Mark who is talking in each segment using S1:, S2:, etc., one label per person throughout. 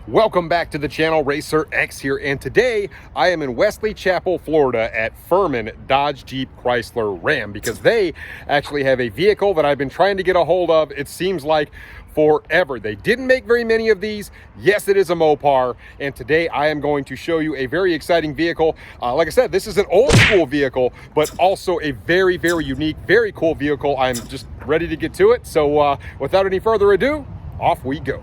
S1: Welcome back to the channel. Racer X here, and today I am in Wesley Chapel, Florida at Ferman Dodge Jeep Chrysler Ram because they actually have a vehicle that I've been trying to get a hold of, it seems like, forever. They didn't make very many of these. Yes, it is a Mopar, and today I am going to show you a very exciting vehicle. Like I said, this is an old school vehicle, but also a very, very unique, very cool vehicle. I'm just ready to get to it. So without any further ado, off we go.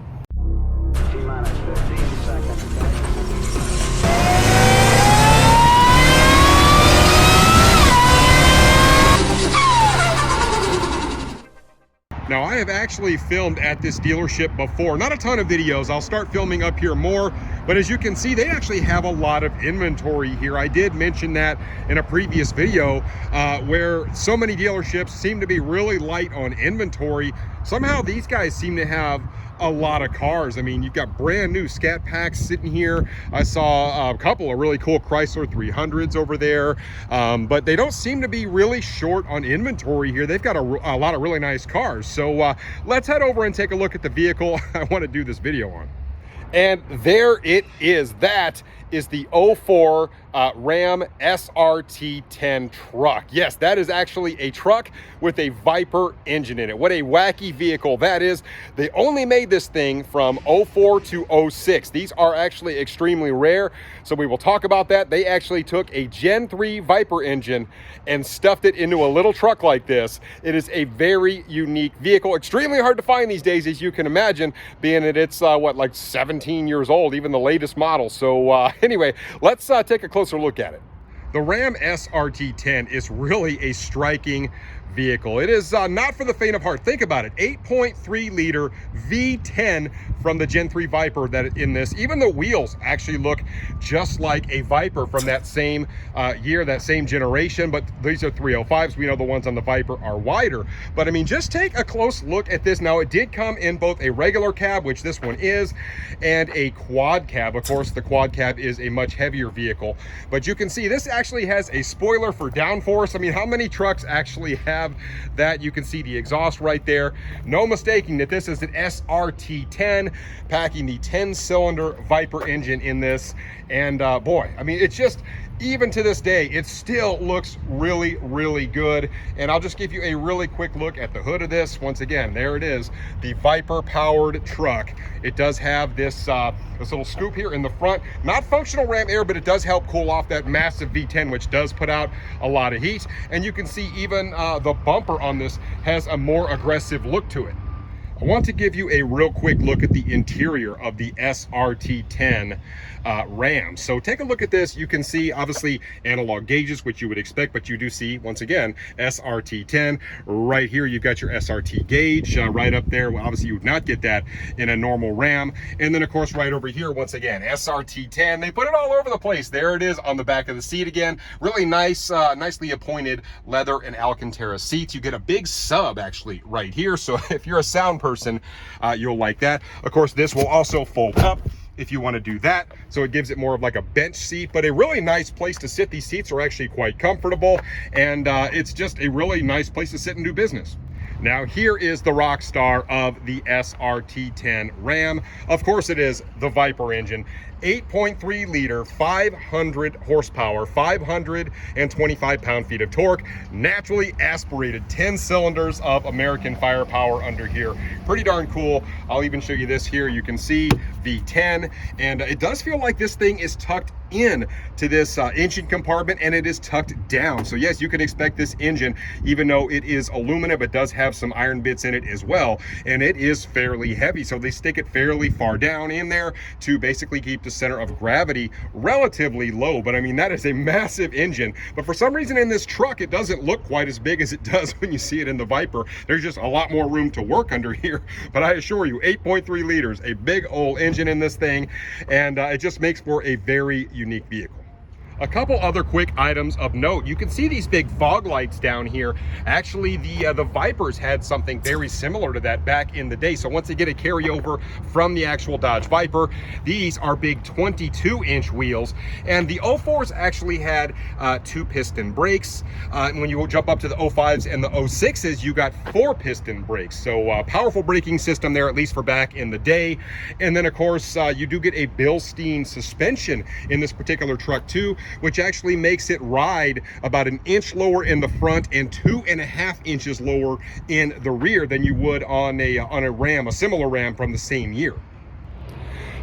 S1: Now, I have actually filmed at this dealership before. Not a ton of videos. I'll start filming up here more. But as you can see, they actually have a lot of inventory here. I did mention that in a previous video where so many dealerships seem to be really light on inventory. Somehow these guys seem to have a lot of cars. I mean, you've got brand new Scat Packs sitting here. I saw a couple of really cool Chrysler 300s over there, but they don't seem to be really short on inventory here. They've got a lot of really nice cars. So let's head over and take a look at the vehicle I want to do this video on. And there it is. That is the 04 Ram SRT-10 truck. Yes, that is actually a truck with a Viper engine in it. What a wacky vehicle that is. They only made this thing from 04 to 06. These are actually extremely rare, so we will talk about that. They actually took a Gen 3 Viper engine and stuffed it into a little truck like this. It is a very unique vehicle. Extremely hard to find these days, as you can imagine, being that it's what, like 17 years old, even the latest model. So anyway, let's take a closer look at it. The Ram SRT-10 is really a striking vehicle. It is not for the faint of heart. Think about it, 8.3 liter V10 from the Gen 3 Viper that in this. Even the wheels actually look just like a Viper from that same year, that same generation, but these are 305s. We know the ones on the Viper are wider, but I mean, just take a close look at this. Now, it did come in both a regular cab, which this one is, and a quad cab. Of course, the quad cab is a much heavier vehicle, but you can see this actually has a spoiler for downforce. I mean, how many trucks actually have that? You can see the exhaust right there. No mistaking that this is an SRT-10 packing the 10-cylinder Viper engine in this. And boy, I mean, it's just, even to this day, it still looks really, really good. And I'll just give you a really quick look at the hood of this. Once again, there it is, the Viper powered truck. It does have this this little scoop here in the front. Not functional ram air, but it does help cool off that massive V10, which does put out a lot of heat. And you can see even the bumper on this has a more aggressive look to it. I want to give you a real quick look at the interior of the SRT-10 Ram. So take a look at this. You can see obviously analog gauges, which you would expect, but you do see, once again, SRT-10. Right here, you've got your SRT gauge right up there. Well, obviously, you would not get that in a normal Ram. And then, of course, right over here, once again, SRT-10. They put it all over the place. There it is on the back of the seat again. Really nice, nicely appointed leather and Alcantara seats. You get a big sub, actually, right here. So if you're a sound person, you'll like that. Of course, this will also fold up if you want to do that, so it gives it more of like a bench seat, but a really nice place to sit. These seats are actually quite comfortable, and it's just a really nice place to sit and do business. Now, here is the rock star of the SRT-10 Ram. Of course, it is the Viper engine. 8.3 liter, 500 horsepower, 525 pound-feet of torque, naturally aspirated 10 cylinders of American firepower under here. Pretty darn cool. I'll even show you this here. You can see V10, and it does feel like this thing is tucked in to this engine compartment, and it is tucked down. So yes, you can expect this engine, even though it is aluminum, it does have some iron bits in it as well, and it is fairly heavy. So they stick it fairly far down in there to basically keep the center of gravity relatively low. But I mean, that is a massive engine, but for some reason in this truck it doesn't look quite as big as it does when you see it in the Viper. There's just a lot more room to work under here, but I assure you, 8.3 liters, a big old engine in this thing, and it just makes for a very unique vehicle. A couple other quick items of note. You can see these big fog lights down here. Actually, the Vipers had something very similar to that back in the day. So once they get a carryover from the actual Dodge Viper, these are big 22-inch wheels. And the 04s actually had 2-piston brakes. When you jump up to the 05s and the 06s, you got 4-piston brakes. So powerful braking system there, at least for back in the day. And then, of course, you do get a Bilstein suspension in this particular truck too, which actually makes it ride about an inch lower in the front and 2.5 inches lower in the rear than you would on a Ram, a similar Ram from the same year.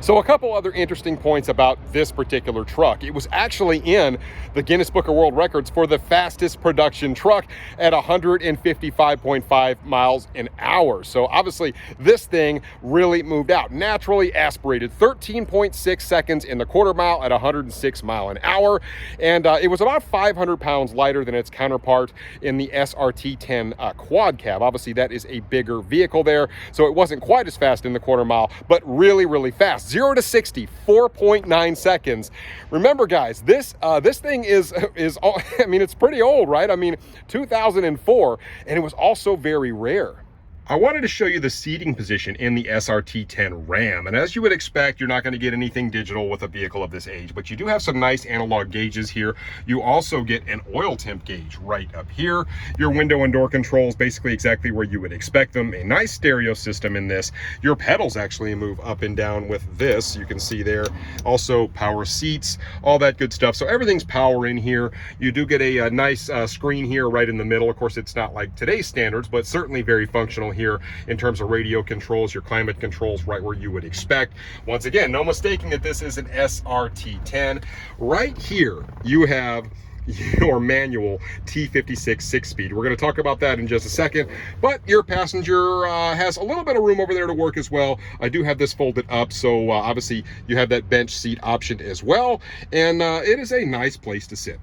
S1: So a couple other interesting points about this particular truck. It was actually in the Guinness Book of World Records for the fastest production truck at 155.5 miles an hour. So obviously this thing really moved out. Naturally aspirated 13.6 seconds in the quarter mile at 106 mile an hour. And it was about 500 pounds lighter than its counterpart in the SRT-10 quad cab. Obviously that is a bigger vehicle there. So it wasn't quite as fast in the quarter mile, but really, really fast. 0 to 60, 4.9 seconds. Remember, guys, this thing is I mean, it's pretty old, right? I mean, 2004, and it was also very rare. I wanted to show you the seating position in the SRT-10 Ram. And as you would expect, you're not going to get anything digital with a vehicle of this age, but you do have some nice analog gauges here. You also get an oil temp gauge right up here. Your window and door controls, basically exactly where you would expect them. A nice stereo system in this. Your pedals actually move up and down with this. You can see there. Also power seats, all that good stuff. So everything's power in here. You do get a nice screen here right in the middle. Of course, it's not like today's standards, but certainly very functional here in terms of radio controls, your climate controls right where you would expect. Once again, no mistaking that this is an SRT-10. Right here, you have your manual T56 6-speed. We're going to talk about that in just a second, but your passenger has a little bit of room over there to work as well. I do have this folded up, so obviously you have that bench seat option as well, and it is a nice place to sit.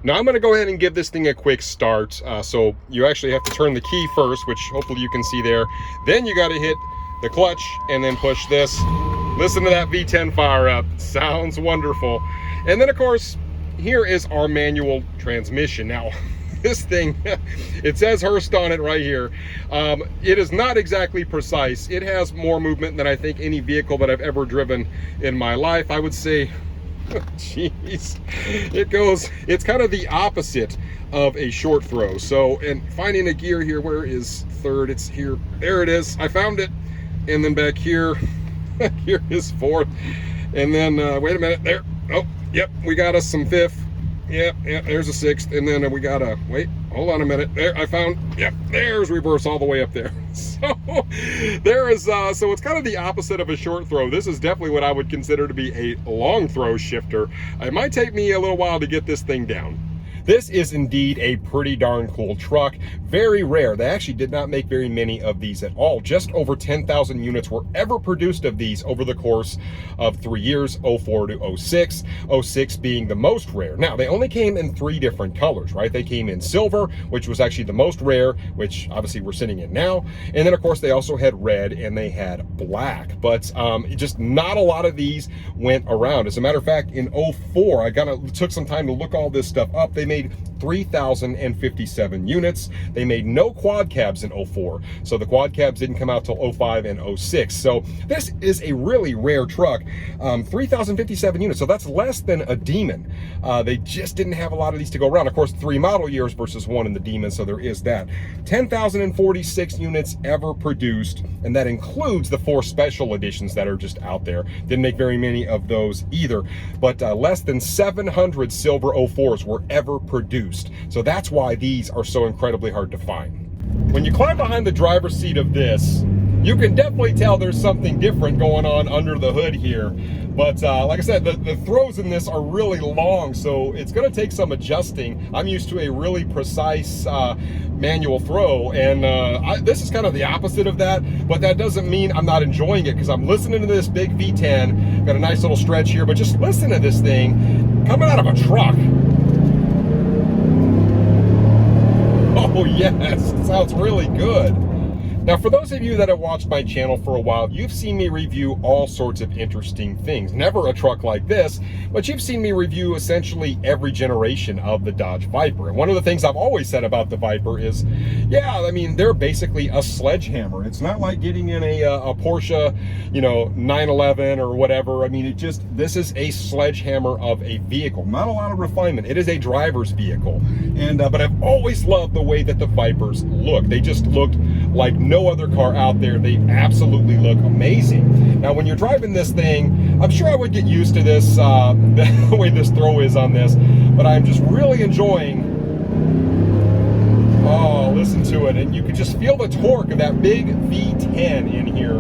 S1: Now I'm going to go ahead and give this thing a quick start. So you actually have to turn the key first, which hopefully you can see there. Then you got to hit the clutch and then push this. Listen to that V10 fire up. Sounds wonderful. And then of course, here is our manual transmission. Now this thing, it says Hurst on it right here. It is not exactly precise. It has more movement than I think any vehicle that I've ever driven in my life. I would say, jeez, it's kind of the opposite of a short throw. So, and finding a gear here, where is third? It's here. There it is. I found it. And then back here, here is fourth. And then, wait a minute, there. Oh, yep, we got us some fifth. Yep, there's a sixth. And then we got a, wait, hold on a minute. There, I found, yep, there's reverse all the way up there. So there is, so it's kind of the opposite of a short throw. This is definitely what I would consider to be a long throw shifter. It might take me a little while to get this thing down. This is indeed a pretty darn cool truck. Very rare. They actually did not make very many of these at all. Just over 10,000 units were ever produced of these over the course of 3 years, 04 to 06, 06 being the most rare. Now, they only came in 3 different colors, right? They came in silver, which was actually the most rare, which obviously we're sitting in now. And then, of course, they also had red and they had black. But just not a lot of these went around. As a matter of fact, in 04, I took some time to look all this stuff up. They made 3,057 units. They made no quad cabs in 04. So the quad cabs didn't come out till 05 and 06. So this is a really rare truck. 3,057 units. So that's less than a Demon. They just didn't have a lot of these to go around. Of course, 3 model years versus 1 in the Demon. So there is that. 10,046 units ever produced. And that includes the 4 special editions that are just out there. Didn't make very many of those either. But less than 700 silver 04s were ever produced. So that's why these are so incredibly hard to find. When you climb behind the driver's seat of this, you can definitely tell there's something different going on under the hood here. But like I said, the throws in this are really long, so it's going to take some adjusting. I'm used to a really precise manual throw, and this is kind of the opposite of that, but that doesn't mean I'm not enjoying it, because I'm listening to this big V10, got a nice little stretch here, but just listen to this thing coming out of a truck. Oh yes, it sounds really good. Now, for those of you that have watched my channel for a while, you've seen me review all sorts of interesting things. Never a truck like this, but you've seen me review essentially every generation of the Dodge Viper. And one of the things I've always said about the Viper is, yeah, I mean, they're basically a sledgehammer. It's not like getting in a Porsche, you know, 911 or whatever. I mean, this is a sledgehammer of a vehicle. Not a lot of refinement. It is a driver's vehicle. And but I've always loved the way that the Vipers look. They just looked like no other car out there. They absolutely look amazing. Now, when you're driving this thing, I'm sure I would get used to this, the way this throw is on this, but I'm just really enjoying, oh, listen to it. And you can just feel the torque of that big V10 in here.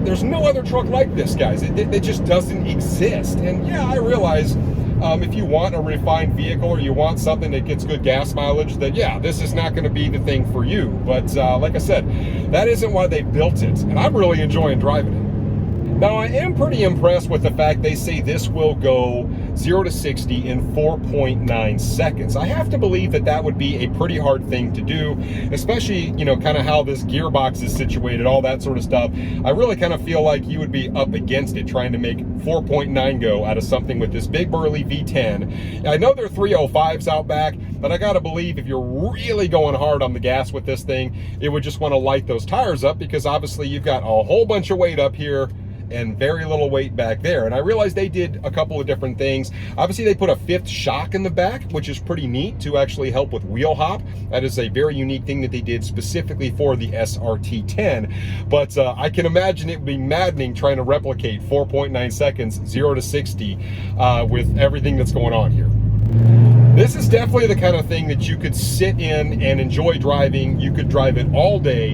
S1: There's no other truck like this, guys. It just doesn't exist. And yeah, I realize if you want a refined vehicle or you want something that gets good gas mileage, that yeah, this is not going to be the thing for you. But like I said, that isn't why they built it. And I'm really enjoying driving it. Now, I am pretty impressed with the fact they say this will go 0 to 60 in 4.9 seconds. I have to believe that that would be a pretty hard thing to do, especially, you know, kind of how this gearbox is situated, all that sort of stuff. I really kind of feel like you would be up against it trying to make 4.9 go out of something with this big burly V10. I know there are 305s out back, but I gotta believe if you're really going hard on the gas with this thing, it would just want to light those tires up, because obviously you've got a whole bunch of weight up here and very little weight back there. And I realized they did a couple of different things. Obviously, they put a 5th shock in the back, which is pretty neat to actually help with wheel hop. That is a very unique thing that they did specifically for the SRT-10. But I can imagine it would be maddening trying to replicate 4.9 seconds, 0 to 60 with everything that's going on here. This is definitely the kind of thing that you could sit in and enjoy driving. You could drive it all day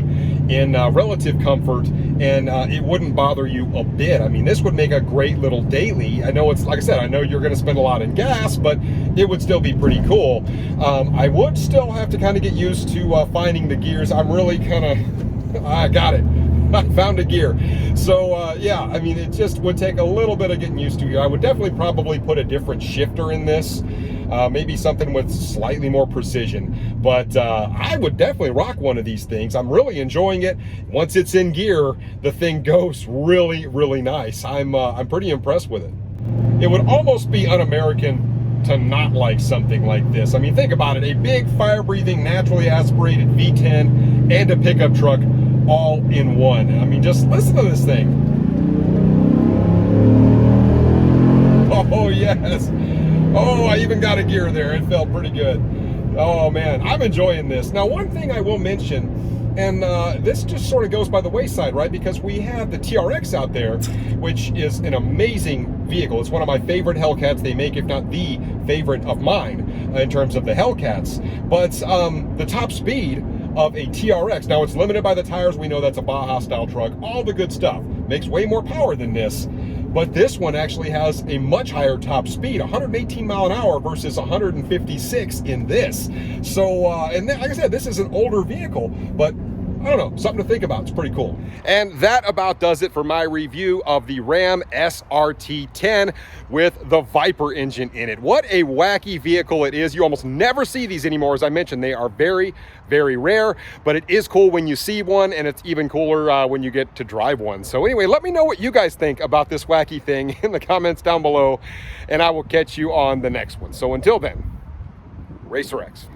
S1: in relative comfort, and it wouldn't bother you a bit. I mean, this would make a great little daily. I know it's, like I said, I know you're going to spend a lot in gas, but it would still be pretty cool. I would still have to kind of get used to finding the gears. I'm really kind of, I got it. I found a gear. So yeah, I mean, it just would take a little bit of getting used to here. I would definitely probably put a different shifter in this. Maybe something with slightly more precision, but I would definitely rock one of these things. I'm really enjoying it. Once it's in gear, the thing goes really, really nice. I'm pretty impressed with it. It would almost be un-American to not like something like this. I mean, think about it, a big fire-breathing, naturally aspirated V10 and a pickup truck all in one. I mean, just listen to this thing. Oh, yes. Oh, I even got a gear there. It felt pretty good. Oh, man, I'm enjoying this. Now, one thing I will mention, and this just sort of goes by the wayside, right? Because we have the TRX out there, which is an amazing vehicle. It's one of my favorite Hellcats they make, if not the favorite of mine in terms of the Hellcats. But the top speed of a TRX, now it's limited by the tires. We know that's a Baja style truck, all the good stuff. Makes way more power than this. But this one actually has a much higher top speed, 118 mile an hour versus 156 in this. So, and like I said, this is an older vehicle, but I don't know, something to think about. It's pretty cool. And that about does it for my review of the Ram SRT-10 with the Viper engine in it. What a wacky vehicle it is. You almost never see these anymore. As I mentioned, they are very, very rare, but it is cool when you see one, and it's even cooler when you get to drive one. So anyway, let me know what you guys think about this wacky thing in the comments down below, and I will catch you on the next one. So until then, Racer X.